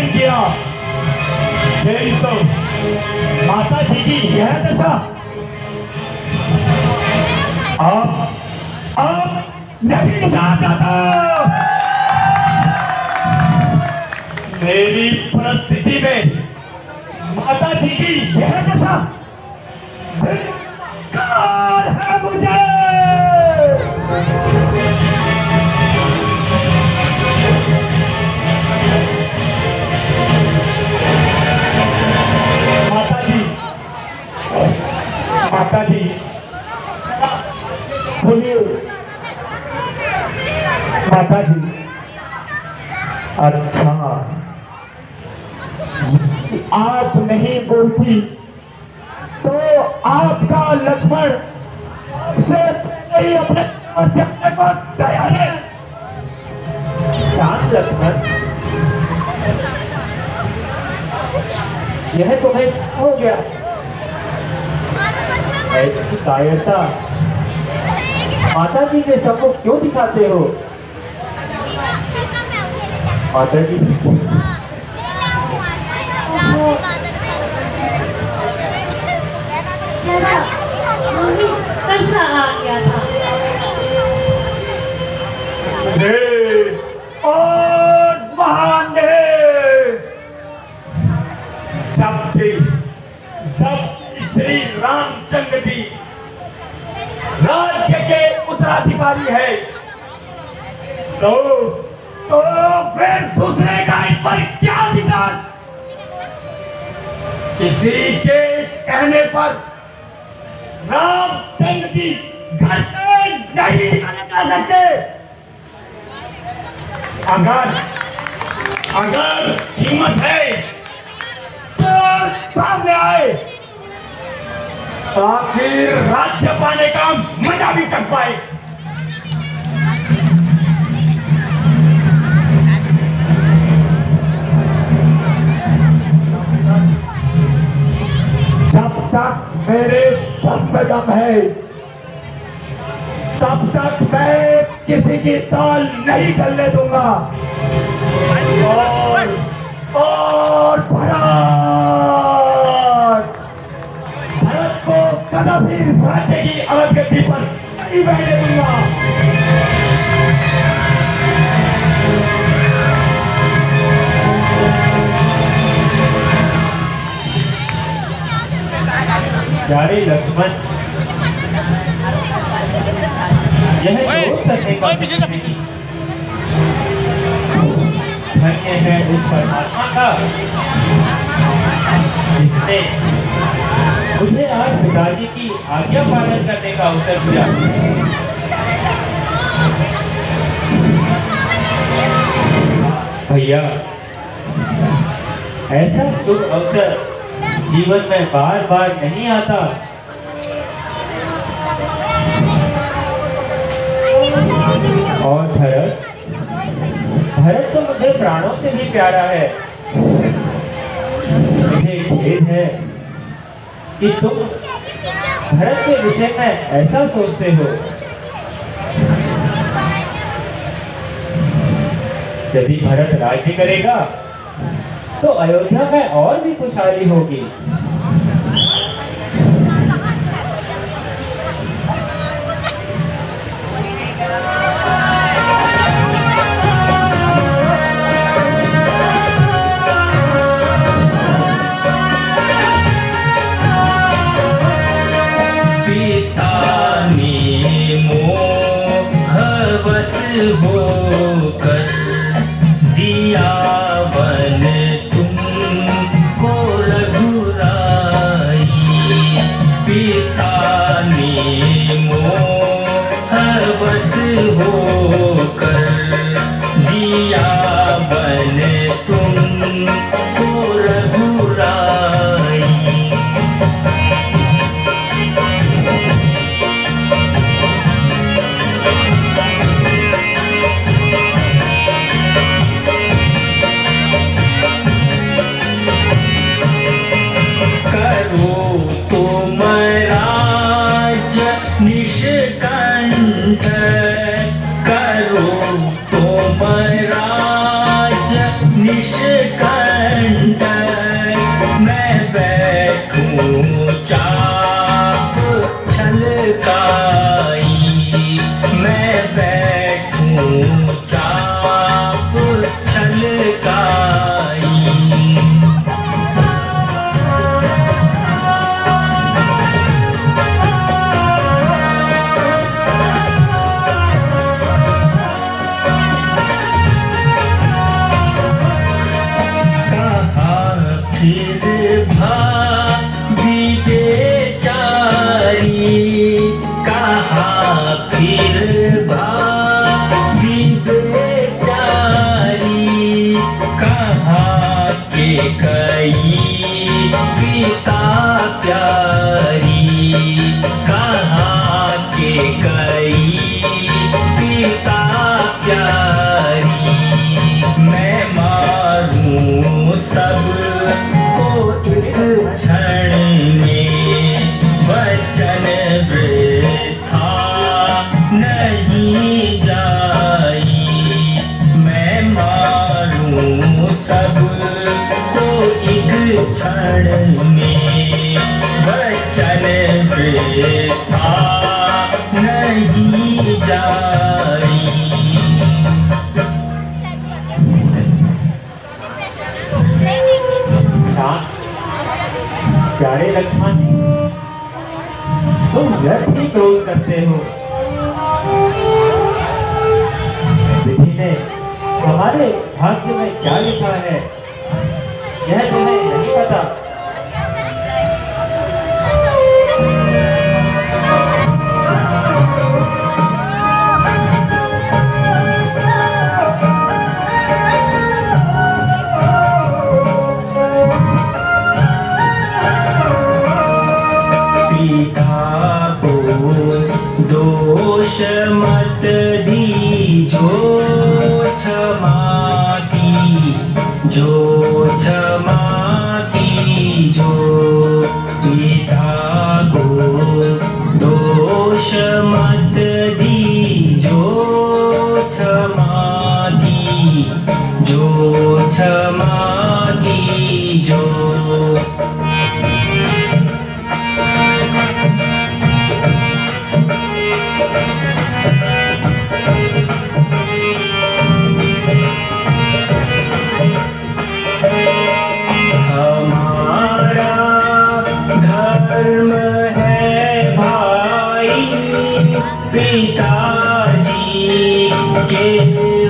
नहीं किया। यही तो माता जी की यह दशा। अब नहीं जा सकता। मेरी परिस्थिति में माता जी की यह दशा धिक्कार है मुझे। माता जी, माता जी बोलिए। माता जी, अच्छा आप नहीं बोलती तो आपका लक्ष्मण से पहले ही अपने जाने को तैयार है। क्या लक्ष्मण, यह तुम्हें हो गया? ऐसी कायरता माता जी के सबको क्यों दिखाते हो? माता जी कैसा आ गया था? और महान जब श्री रामचंद्र जी राज्य के उत्तराधिकारी है तो फिर दूसरे का इस पर क्या अधिकार? किसी के कहने पर रामचंद्र जी घर से नहीं निकाले जा सकते। अगर हिम्मत है तो सामने आए, ताकि राज्य पाने का मजा भी कर पाए। जब तक मेरे दम में दम है तब तक मैं किसी की ताल नहीं चलने दूंगा। और भरत को कदापि राज्य की अवगति पर नहीं बैठने दूंगा। प्यारे लक्ष्मण, यह क्रोध करने का धन्य है उस परमात्मा का जिसने मुझे आज पिताजी की आज्ञा पालन करने का अवसर दिया। भैया, ऐसा शुभ अवसर जीवन में बार बार नहीं आता। और भरत तो मुझे प्राणों से भी प्यारा है। मुझे खेद है कि तुम भरत के विषय में ऐसा सोचते हो। यदि भरत राज्य करेगा तो अयोध्या में और भी खुशहाली होगी। पिता ने मोह बस होकर दिया वन तुमको रघुराई। पिता ने मोह बस होकर दिया वन तुमको रघुराई। निष्कंठ करो तुम राज निष्कंठ। खंडर मैं बैठूं चाप छलकाई मैं बैठूं चाप छलकाई फिर भाभी बेचारी कहाँ फिर भाभी बेचारी कहाँ के कई पिता प्यारी कहाँ के कई पिता प्यारी मैं मारूं सब क्षण में वचन वृथा नहीं जाई मैं मारूं सब को एक क्षण में वचन वृथा नहीं जाई प्यारे लक्ष्मण, तुम व्यर्थ ही क्रोध करते हो। विधि ने हमारे भाग्य में क्या लिखा है यह तुम्हें नहीं पता। दोष मत दीजो क्षमा कीजो क्षमा कीजो पिता को दोष मत दीजो क्षमा कीजो क्षमा कीजो पिताजी के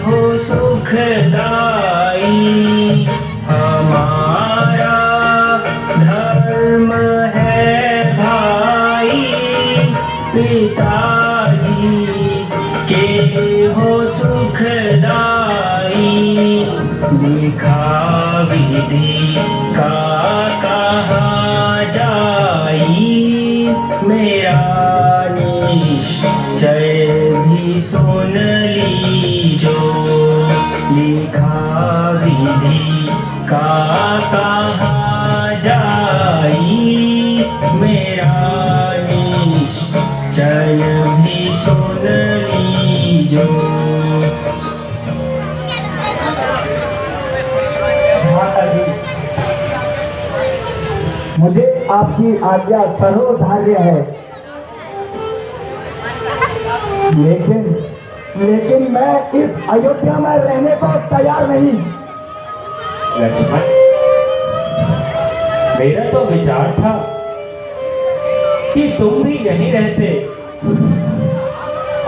हो सुखदाई हमारा धर्म है भाई पिताजी के हो सुखदाई लिखा विधि का कहाँ जाई मेरा निश्चय भी सुन लीजो लिखा विधि का कहाँ जाई मेरा निश्चय भी सुन लीजो। माता जी, मुझे आपकी आज्ञा सर्वधार्य है, लेकिन मैं इस अयोध्या में रहने को तैयार नहीं। लक्ष्मण, मेरा तो विचार था कि तुम भी यहीं रहते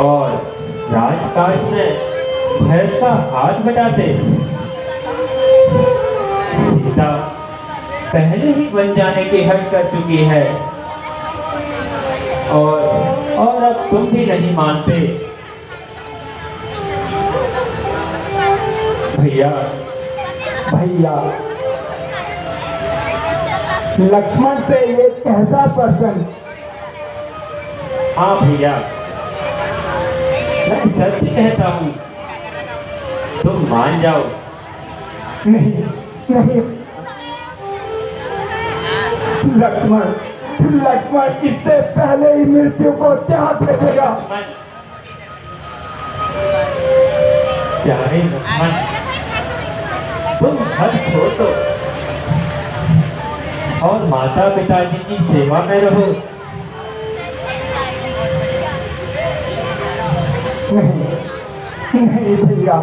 और राजकाज में भरत का हाथ बटाते। सीता पहले ही बन जाने की हद कर चुकी है और अब तुम भी नहीं मानते। भैया लक्ष्मण से एक ऐसा प्रश्न। हाँ भैया, मैं सत्य कहता हूँ, तुम मान जाओ। नहीं लक्ष्मण इससे पहले ही मृत्यु को त्याग देगा। प्यारे लक्ष्मण, तुम घर छोड़ दो और माता पिताजी की सेवा में रहो। नहीं भैया,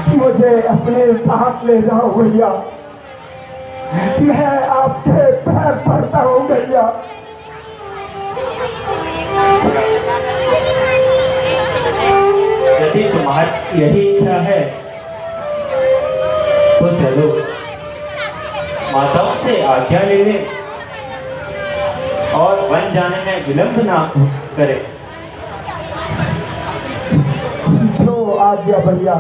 मुझे अपने साथ ले जाओ भैया, मैं आपके पैर पड़ता हूँ भैया। यदि तुम्हारी यही इच्छा है तो चलो, माताओं से आज्ञा ले ले और वन जाने में विलंब ना करे। जो आज्ञा भैया।